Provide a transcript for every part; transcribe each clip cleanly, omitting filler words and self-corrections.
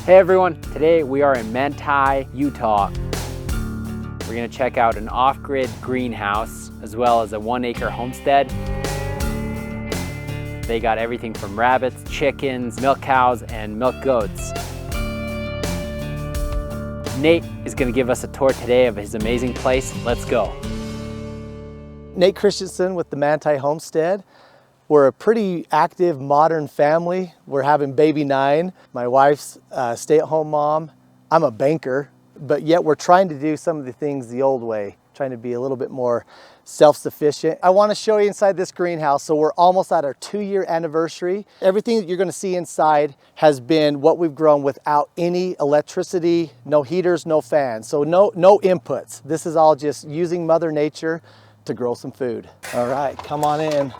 Hey everyone, today we are in Manti, Utah. We're gonna check out an off-grid greenhouse as well as a 1-acre homestead. They got everything from rabbits, chickens, milk cows, and milk goats. Nate is gonna give us a tour today of his amazing place. Let's go. Nate Christensen with the Manti Homestead. We're a pretty active, modern family. We're having baby 9. My wife's a stay-at-home mom. I'm a banker, but yet we're trying to do some of the things the old way, trying to be a little bit more self-sufficient. I want to show you inside this greenhouse. So we're almost at our 2-year anniversary. Everything that you're going to see inside has been what we've grown without any electricity, no heaters, no fans. So no inputs. This is all just using Mother Nature to grow some food. All right, come on in.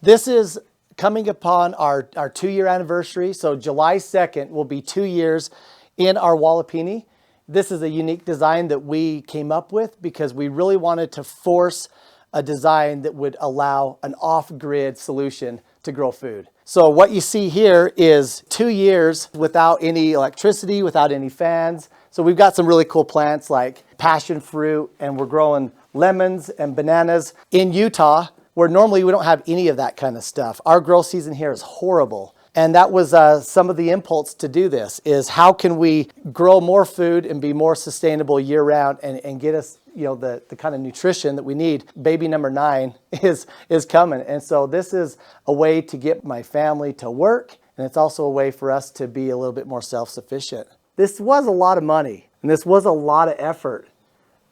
This is coming upon our 2-year anniversary. So July 2nd will be 2 years in our Wallapini. This is a unique design that we came up with because we really wanted to force a design that would allow an off-grid solution to grow food. So what you see here is 2 years without any electricity, without any fans. So we've got some really cool plants like passion fruit, and we're growing lemons and bananas in Utah, where normally we don't have any of that kind of stuff. Our grow season here is horrible. And that was some of the impulse to do this, is how can we grow more food and be more sustainable year round and get us, the kind of nutrition that we need. Baby number 9 is coming. And so this is a way to get my family to work. And it's also a way for us to be a little bit more self-sufficient. This was a lot of money and this was a lot of effort,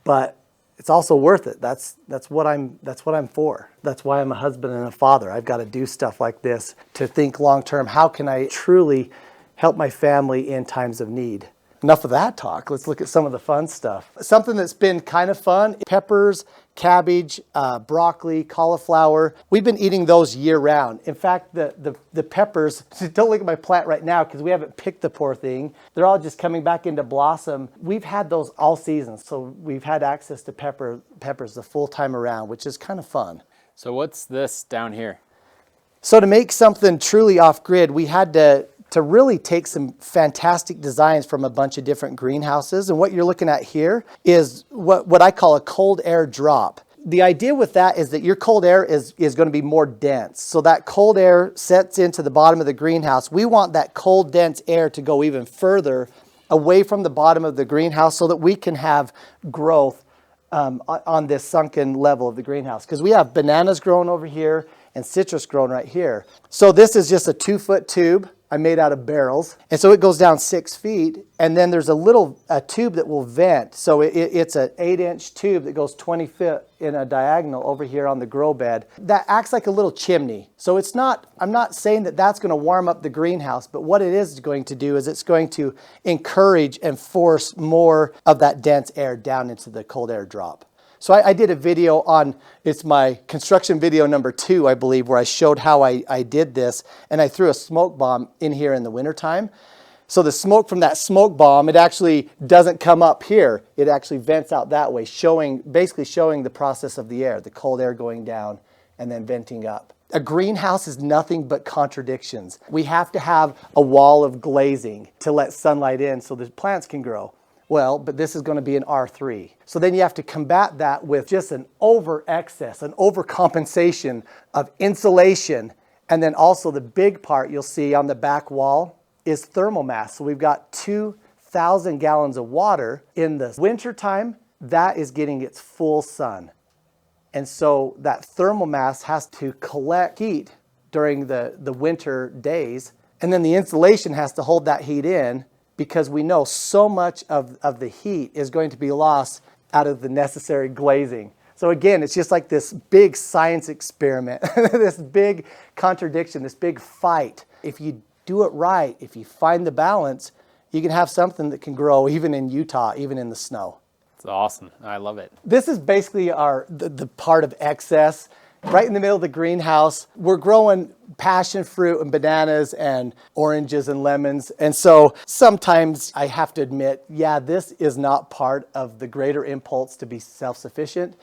but it's also worth it. That's what I'm for. That's why I'm a husband and a father. I've got to do stuff like this to think long term. How can I truly help my family in times of need? Enough of that talk. Let's look at some of the fun stuff. Something that's been kind of fun: peppers, cabbage, broccoli, cauliflower. We've been eating those year round. In fact, the peppers, don't look at my plant right now because we haven't picked the poor thing. They're all just coming back into blossom. We've had those all season, so we've had access to peppers the full time around, which is kind of fun. So what's this down here? So to make something truly off-grid, we had to really take some fantastic designs from a bunch of different greenhouses. And what you're looking at here is what I call a cold air drop. The idea with that is that your cold air is going to be more dense. So that cold air sets into the bottom of the greenhouse. We want that cold, dense air to go even further away from the bottom of the greenhouse so that we can have growth on this sunken level of the greenhouse. Because we have bananas growing over here and citrus growing right here. So this is just a 2-foot tube I made out of barrels. And so it goes down 6 feet. And then there's a tube that will vent. So it's an 8-inch tube that goes 20 feet in a diagonal over here on the grow bed. That acts like a little chimney. So I'm not saying that that's going to warm up the greenhouse, but what it is going to do is it's going to encourage and force more of that dense air down into the cold air drop. So I did a video it's my construction video number 2, I believe, where I showed how I did this. And I threw a smoke bomb in here in the wintertime. So the smoke from that smoke bomb, it actually doesn't come up here. It actually vents out that way, basically showing the process of the air, the cold air going down and then venting up. A greenhouse is nothing but contradictions. We have to have a wall of glazing to let sunlight in so the plants can grow. Well, but this is going to be an R3. So then you have to combat that with just an over-excess, an overcompensation of insulation. And then also the big part you'll see on the back wall is thermal mass. So we've got 2,000 gallons of water. In the wintertime, that is getting its full sun. And so that thermal mass has to collect heat during the winter days. And then the insulation has to hold that heat in, because we know so much of the heat is going to be lost out of the necessary glazing. So again, it's just like this big science experiment, this big contradiction, this big fight. If you do it right, if you find the balance, you can have something that can grow even in Utah, even in the snow. It's awesome. I love it. This is basically the part of excess. Right in the middle of the greenhouse, we're growing passion fruit and bananas and oranges and lemons. And so sometimes I have to admit, yeah, this is not part of the greater impulse to be self-sufficient.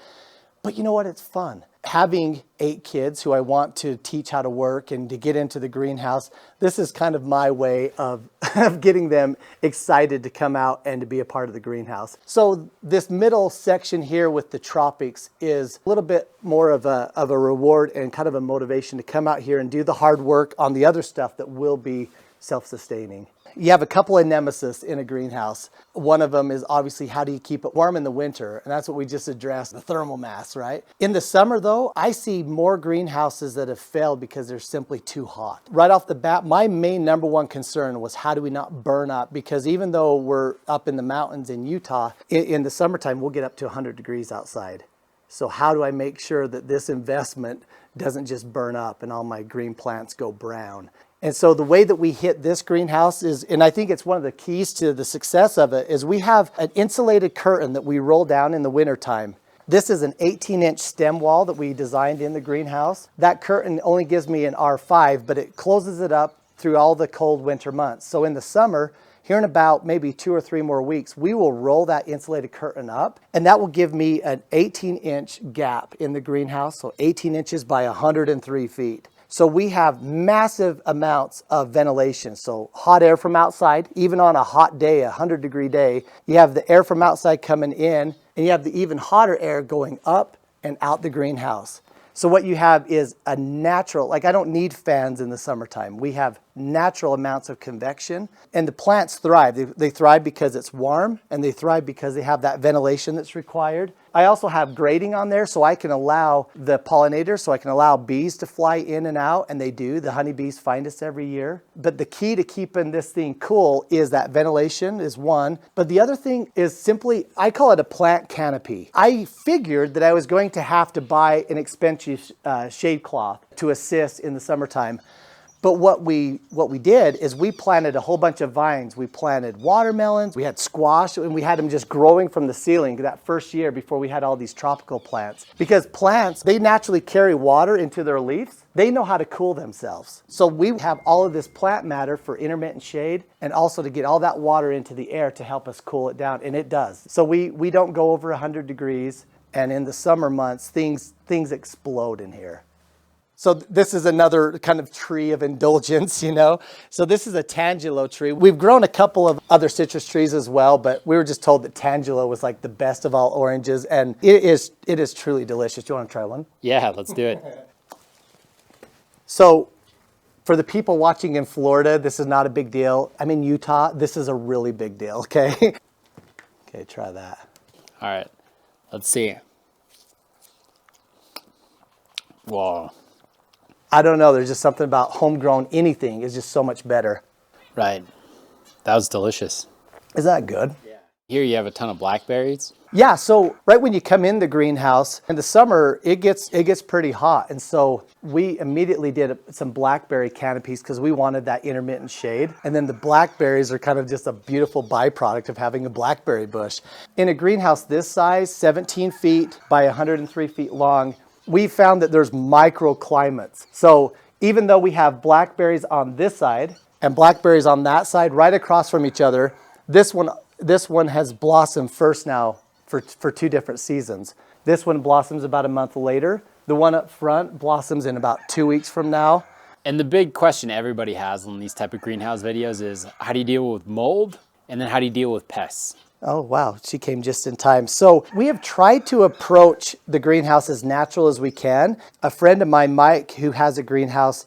But you know what? It's fun. having 8 kids who I want to teach how to work and to get into the greenhouse, this is kind of my way of, of getting them excited to come out and to be a part of the greenhouse. So this middle section here with the tropics is a little bit more of a reward and kind of a motivation to come out here and do the hard work on the other stuff that will be self-sustaining. You have a couple of nemesis in a greenhouse. One of them is obviously how do you keep it warm in the winter? And that's what we just addressed, the thermal mass, right? In the summer though, I see more greenhouses that have failed because they're simply too hot. Right off the bat, my main number one concern was how do we not burn up? Because even though we're up in the mountains in Utah, in the summertime, we'll get up to 100 degrees outside. So how do I make sure that this investment doesn't just burn up and all my green plants go brown? And so the way that we hit this greenhouse is, and I think it's one of the keys to the success of it, is we have an insulated curtain that we roll down in the wintertime. This is an 18-inch stem wall that we designed in the greenhouse. That curtain only gives me an R5, but it closes it up through all the cold winter months. So in the summer, here in about maybe 2 or 3 more weeks, we will roll that insulated curtain up, and that will give me an 18-inch gap in the greenhouse, so 18 inches by 103 feet. So we have massive amounts of ventilation. So hot air from outside, even on a hot day, a 100-degree day, you have the air from outside coming in, and you have the even hotter air going up and out the greenhouse. So what you have is a natural, like I don't need fans in the summertime. We have natural amounts of convection, and the plants thrive. They thrive because it's warm, and they thrive because they have that ventilation that's required. I also have grading on there so I can allow the pollinators, so I can allow bees to fly in and out, and they do. The honeybees find us every year. But the key to keeping this thing cool is that ventilation is one. But the other thing is simply, I call it a plant canopy. I figured that I was going to have to buy an expensive shade cloth to assist in the summertime. But what we did is we planted a whole bunch of vines. We planted watermelons, we had squash, and we had them just growing from the ceiling that first year before we had all these tropical plants. Because plants, they naturally carry water into their leaves. They know how to cool themselves. So we have all of this plant matter for intermittent shade and also to get all that water into the air to help us cool it down, and it does. So we don't go over 100 degrees, and in the summer months, things explode in here. So this is another kind of tree of indulgence, you know. So this is a tangelo tree. We've grown a couple of other citrus trees as well, but we were just told that tangelo was like the best of all oranges, and it is truly delicious. Do you want to try one? Yeah, let's do it. So for the people watching in Florida, this is not a big deal. I'm in Utah. This is a really big deal, okay? Okay, try that. All right, let's see. Whoa. I don't know, there's just something about homegrown anything is just so much better. Right. That was delicious. Is that good? Yeah. Here you have a ton of blackberries. Yeah, so right when you come in the greenhouse, in the summer, it gets pretty hot. And so we immediately did some blackberry canopies because we wanted that intermittent shade. And then the blackberries are kind of just a beautiful byproduct of having a blackberry bush. In a greenhouse this size, 17 feet by 103 feet long, we found that there's microclimates. So even though we have blackberries on this side and blackberries on that side, right across from each other, this one has blossomed first now for 2 different seasons. This one blossoms about a month later. The one up front blossoms in about 2 weeks from now. And the big question everybody has on these type of greenhouse videos is how do you deal with mold? And then how do you deal with pests? Oh, wow. She came just in time. So we have tried to approach the greenhouse as natural as we can. A friend of mine, Mike, who has a greenhouse,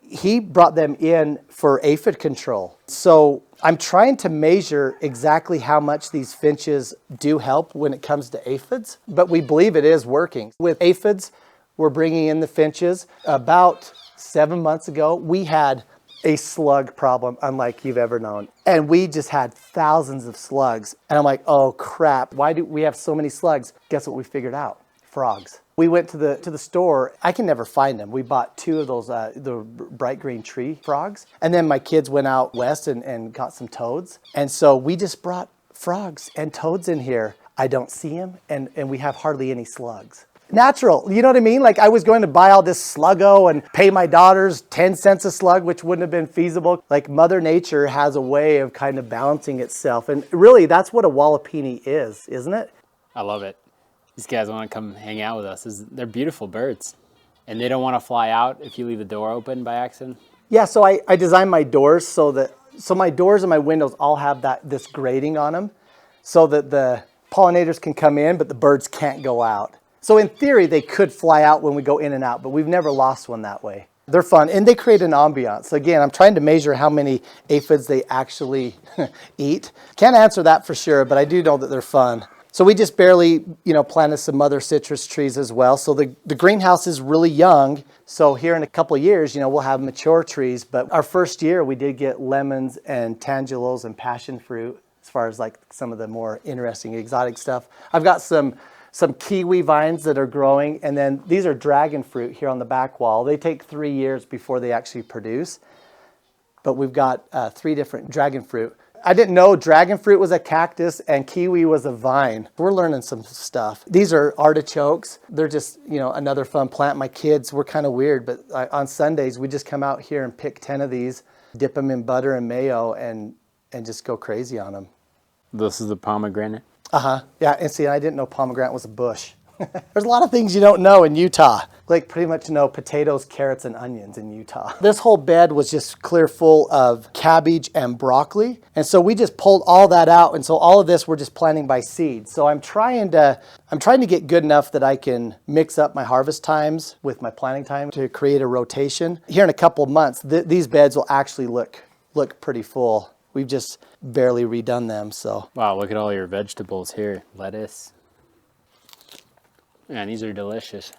he brought them in for aphid control. So I'm trying to measure exactly how much these finches do help when it comes to aphids, but we believe it is working. With aphids, we're bringing in the finches. About 7 months ago, we had a slug problem unlike you've ever known. And we just had thousands of slugs. And I'm like, oh crap, why do we have so many slugs? Guess what we figured out? Frogs. We went to the store. I can never find them. We bought 2 of those, the bright green tree frogs. And then my kids went out west and got some toads. And so we just brought frogs and toads in here. I don't see them, and we have hardly any slugs. Natural, you know what I mean? Like I was going to buy all this sluggo and pay my daughters 10 cents a slug, which wouldn't have been feasible. Like Mother Nature has a way of kind of balancing itself. And really that's what a wallopini is, isn't it? I love it. These guys want to come hang out with us. They're beautiful birds. And they don't want to fly out if you leave the door open by accident? Yeah, so I designed my doors so my doors and my windows all have this grating on them so that the pollinators can come in, but the birds can't go out. So in theory, they could fly out when we go in and out, but we've never lost one that way. They're fun, and they create an ambiance. Again, I'm trying to measure how many aphids they actually eat. Can't answer that for sure, but I do know that they're fun. So we just barely, planted some other citrus trees as well. So the greenhouse is really young. So here in a couple of years, we'll have mature trees. But our first year, we did get lemons and tangelos and passion fruit as far as like some of the more interesting exotic stuff. I've got some kiwi vines that are growing, and then these are dragon fruit here on the back wall. They take 3 years before they actually produce, but we've got 3 different dragon fruit. I didn't know dragon fruit was a cactus and kiwi was a vine. We're learning some stuff. These are artichokes. They're just, another fun plant. My kids, we're kind of weird, but on Sundays, we just come out here and pick 10 of these, dip them in butter and mayo, and just go crazy on them. This is the pomegranate? Yeah, and see, I didn't know pomegranate was a bush. There's a lot of things you don't know in Utah. Like pretty much know potatoes, carrots, and onions in Utah. This whole bed was just clear full of cabbage and broccoli. And so we just pulled all that out. And so all of this we're just planting by seed. So I'm trying to get good enough that I can mix up my harvest times with my planting time to create a rotation. Here in a couple of months, these beds will actually look pretty full. We've just barely redone them, so. Wow, look at all your vegetables here. Lettuce. Man, these are delicious.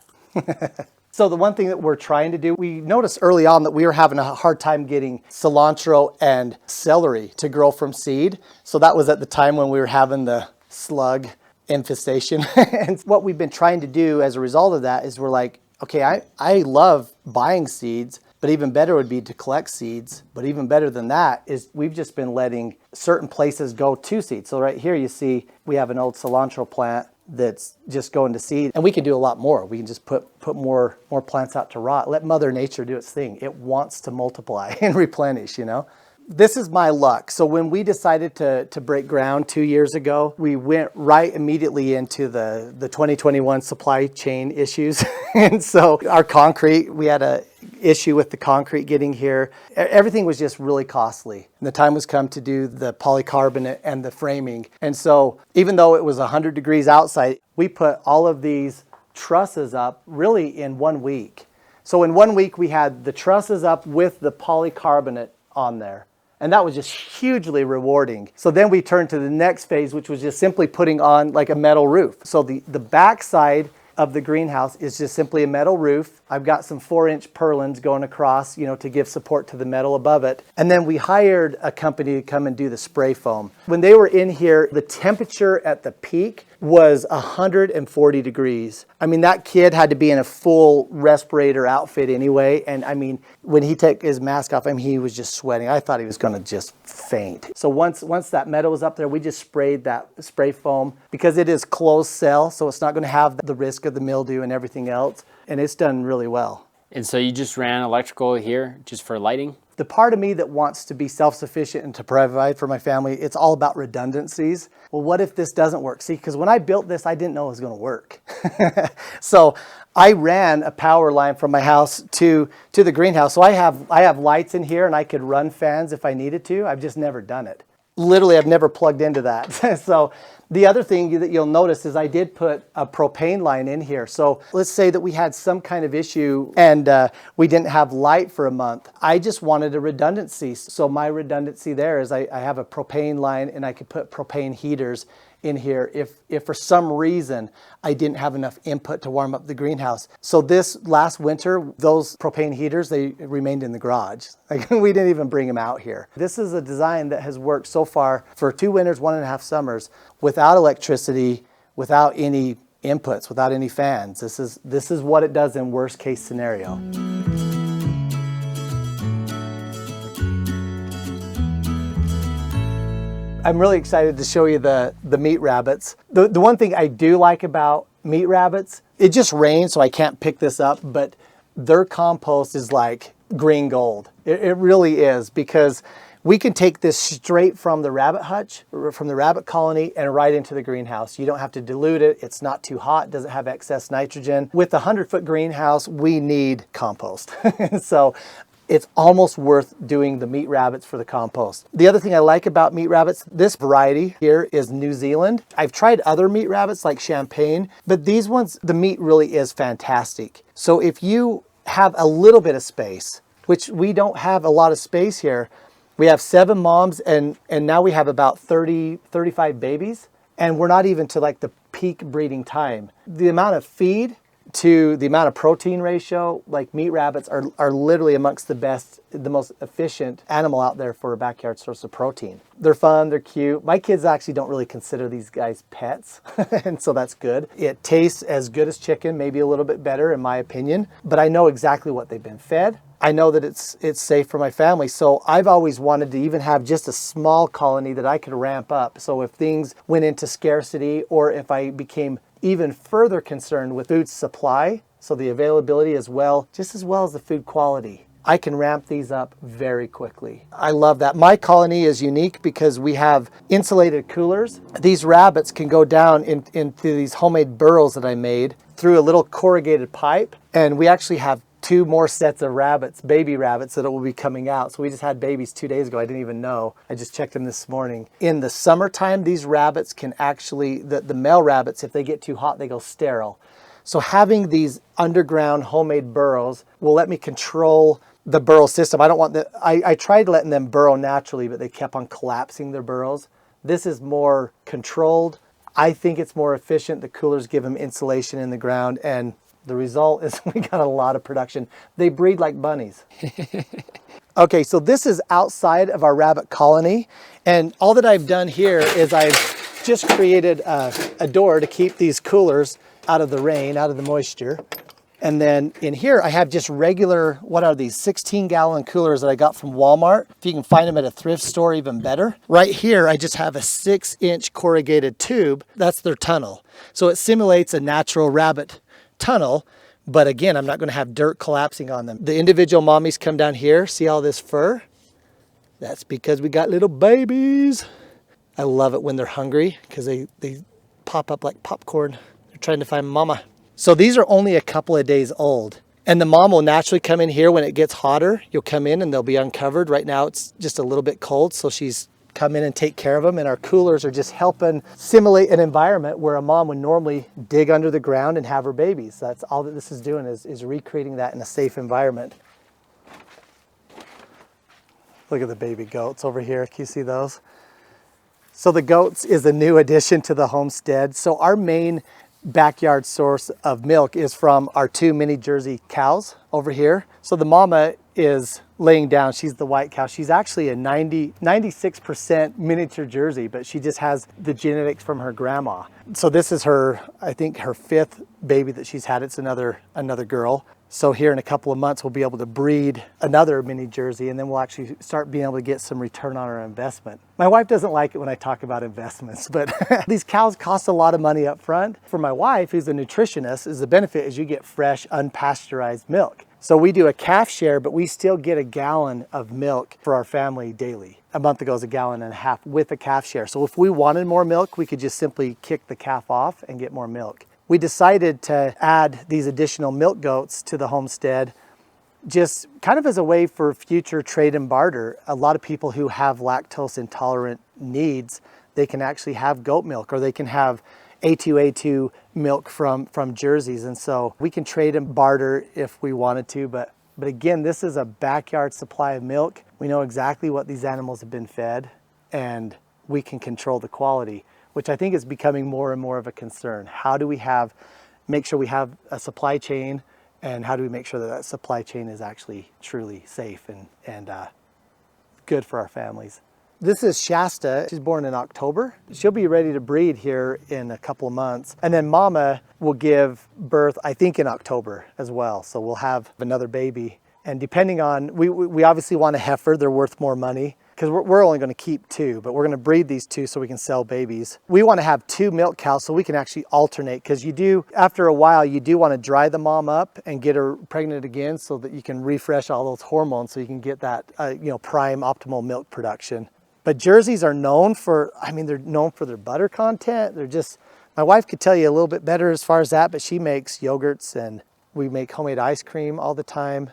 So the one thing that we're trying to do, we noticed early on that we were having a hard time getting cilantro and celery to grow from seed. So that was at the time when we were having the slug infestation. And what we've been trying to do as a result of that is we're like, okay, I love buying seeds, but even better would be to collect seeds. But even better than that is we've just been letting certain places go to seed. So right here you see we have an old cilantro plant that's just going to seed, and we can do a lot more. We can just put more plants out to rot. Let Mother Nature do its thing. It wants to multiply and replenish, This is my luck. So when we decided to break ground 2 years ago, we went right immediately into the 2021 supply chain issues. And so our concrete, we had a issue with the concrete getting here. Everything was just really costly. And the time was come to do the polycarbonate and the framing. And so even though it was 100 degrees outside, we put all of these trusses up really in 1 week. So in 1 week, we had the trusses up with the polycarbonate on there. And that was just hugely rewarding. So then we turned to the next phase, which was just simply putting on like a metal roof. So the back side of the greenhouse is just simply a metal roof. I've got some 4-inch purlins going across, to give support to the metal above it. And then we hired a company to come and do the spray foam. When they were in here, the temperature at the peak was 140 degrees. I mean, that kid had to be in a full respirator outfit anyway. And I mean, when he took his mask off, he was just sweating. I thought he was gonna just faint. So once that metal was up there, we just sprayed that spray foam because it is closed cell, so it's not gonna have the risk of the mildew and everything else. And it's done really well. And so you just ran electrical here just for lighting? The part of me that wants to be self-sufficient and to provide for my family, it's all about redundancies. Well, what if this doesn't work? See, because when I built this, I didn't know it was going to work. So I ran a power line from my house to the greenhouse. So I have lights in here and I could run fans if I needed to. I've just never done it. Literally, I've never plugged into that. So the other thing that you'll notice is I did put a propane line in here. So let's say that we had some kind of issue and we didn't have light for a month. I just wanted a redundancy. So my redundancy there is I have a propane line and I could put propane heaters in here if for some reason I didn't have enough input to warm up the greenhouse. So this last winter, those propane heaters, they remained in the garage. Like, we didn't even bring them out here. This is a design that has worked so far for 2 winters, 1.5 summers, without electricity, without any inputs, without any fans. This is what it does in worst case scenario. I'm really excited to show you the meat rabbits. The one thing I do like about meat rabbits, it just rains, so I can't pick this up, but their compost is like green gold. It really is, because We can take this straight from the rabbit hutch, or from the rabbit colony, and right into the greenhouse. You don't have to dilute it. It's not too hot, doesn't have excess nitrogen. With a 100-foot greenhouse, we need compost. So it's almost worth doing the meat rabbits for the compost. The other thing I like about meat rabbits, this variety here is New Zealand. I've tried other meat rabbits like Champagne, but these ones, the meat really is fantastic. So if you have a little bit of space, which we don't have a lot of space here, we have 7 moms and now we have about 35 babies, and we're not even to like the peak breeding time. The amount of feed to the amount of protein ratio, like meat rabbits are literally amongst the best, the most efficient animal out there for a backyard source of protein. They're fun, they're cute. My kids actually don't really consider these guys pets, and so that's good. It tastes as good as chicken, maybe a little bit better in my opinion, but I know exactly what they've been fed. I know that it's safe for my family. So I've always wanted to even have just a small colony that I could ramp up. So if things went into scarcity, or if I became even further concerned with food supply, so the availability as well, just as well as the food quality, I can ramp these up very quickly. I love that. My colony is unique because we have insulated coolers. These rabbits can go down into these homemade burrows that I made through a little corrugated pipe. And we actually have 2 more sets of rabbits, baby rabbits, that will be coming out. So we just had babies 2 days ago. I didn't even know. I just checked them this morning. In the summertime, these rabbits can actually, the male rabbits, if they get too hot, they go sterile. So having these underground homemade burrows will let me control the burrow system. I don't want the, I tried letting them burrow naturally, but they kept on collapsing their burrows. This is more controlled. I think it's more efficient. The coolers give them insulation in the ground, and the result is we got a lot of production. They breed like bunnies. Okay, so this is outside of our rabbit colony. And all that I've done here is I've just created a door to keep these coolers out of the rain, out of the moisture. And then in here, I have just regular, what are these, 16-gallon coolers that I got from Walmart. If you can find them at a thrift store, even better. Right here, I just have a 6-inch corrugated tube. That's their tunnel. So it simulates a natural rabbit tunnel, but again, I'm not going to have dirt collapsing on them. The individual mommies come down here. See all this fur? That's because we got little babies. I love it when they're hungry because they pop up like popcorn. They're trying to find mama. So these are only a couple of days old, and the mom will naturally come in here when it gets hotter. You'll come in and they'll be uncovered. Right now it's just a little bit cold, so she's come in and take care of them, and our coolers are just helping simulate an environment where a mom would normally dig under the ground and have her babies. That's all that this is doing, is recreating that in a safe environment. Look at the baby goats over here. Can you see those? So the goats is a new addition to the homestead. So our main backyard source of milk is from our 2 mini Jersey cows over here. So the mama is laying down. She's the white cow. She's actually a 96% miniature Jersey, but she just has the genetics from her grandma. So this is her, I think, her 5th baby that she's had. It's another girl. So here in a couple of months, we'll be able to breed another mini Jersey, and then we'll actually start being able to get some return on our investment. My wife doesn't like it when I talk about investments, but these cows cost a lot of money up front. For my wife, who's a nutritionist, is the benefit is you get fresh, unpasteurized milk. So we do a calf share, but we still get a gallon of milk for our family daily. A month ago it was 1.5 gallons with a calf share. So if we wanted more milk, we could just simply kick the calf off and get more milk. We decided to add these additional milk goats to the homestead just kind of as a way for future trade and barter. A lot of people who have lactose intolerant needs, they can actually have goat milk, or they can have A2 milk from Jerseys. And so we can trade and barter if we wanted to, but again, this is a backyard supply of milk. We know exactly what these animals have been fed, and we can control the quality, which I think is becoming more and more of a concern. How do we make sure we have a supply chain, and how do we make sure that that supply chain is actually truly safe and good for our families? This is Shasta. She's born in October. She'll be ready to breed here in a couple of months. And then Mama will give birth, I think, in October as well. So we'll have another baby And depending on, we obviously want a heifer, they're worth more money, because we're only going to keep 2, but we're going to breed these 2 so we can sell babies. We want to have 2 milk cows so we can actually alternate, because you do, after a while, you do want to dry the mom up and get her pregnant again so that you can refresh all those hormones so you can get that, prime optimal milk production. But Jerseys are known for, they're known for their butter content. They're just, my wife could tell you a little bit better as far as that, but she makes yogurts and we make homemade ice cream all the time.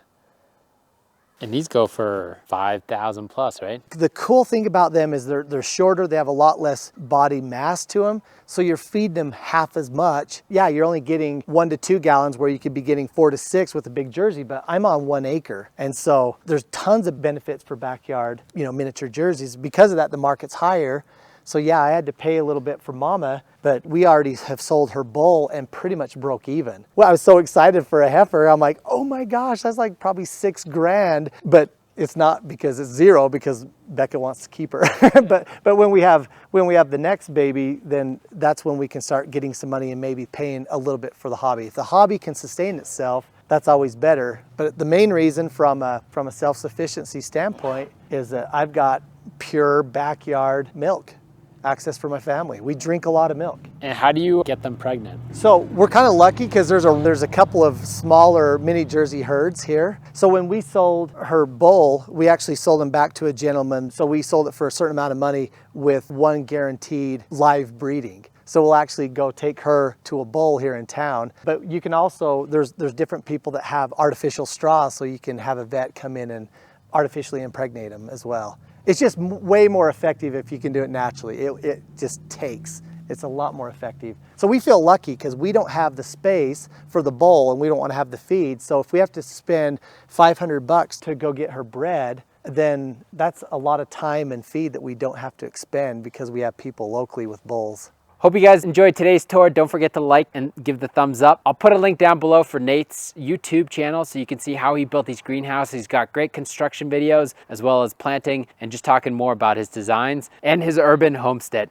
And these go for 5,000 plus, right? The cool thing about them is they're shorter, they have a lot less body mass to them, so you're feeding them half as much. Yeah, you're only getting 1 to 2 gallons where you could be getting 4 to 6 with a big Jersey, but I'm on 1 acre. And so there's tons of benefits for backyard, miniature Jerseys. Because of that, the market's higher. So yeah, I had to pay a little bit for Mama, but we already have sold her bull and pretty much broke even. Well, I was so excited for a heifer. I'm like, oh my gosh, that's like probably $6 grand, but it's not because it's 0, because Becca wants to keep her. but when we have the next baby, then that's when we can start getting some money and maybe paying a little bit for the hobby. If the hobby can sustain itself, that's always better. But the main reason from a self-sufficiency standpoint is that I've got pure backyard milk access for my family. We drink a lot of milk. And how do you get them pregnant? So we're kind of lucky because there's a couple of smaller mini Jersey herds here. So when we sold her bull, we actually sold him back to a gentleman. So we sold it for a certain amount of money with 1 guaranteed live breeding. So we'll actually go take her to a bull here in town. But you can also, there's different people that have artificial straws, so you can have a vet come in and artificially impregnate them as well. It's just way more effective if you can do it naturally. It just takes. It's a lot more effective. So we feel lucky because we don't have the space for the bull and we don't want to have the feed. So if we have to spend $500 to go get her bred, then that's a lot of time and feed that we don't have to expend because we have people locally with bulls. Hope you guys enjoyed today's tour. Don't forget to like and give the thumbs up. I'll put a link down below for Nate's YouTube channel so you can see how he built these greenhouses. He's got great construction videos as well as planting and just talking more about his designs and his urban homestead.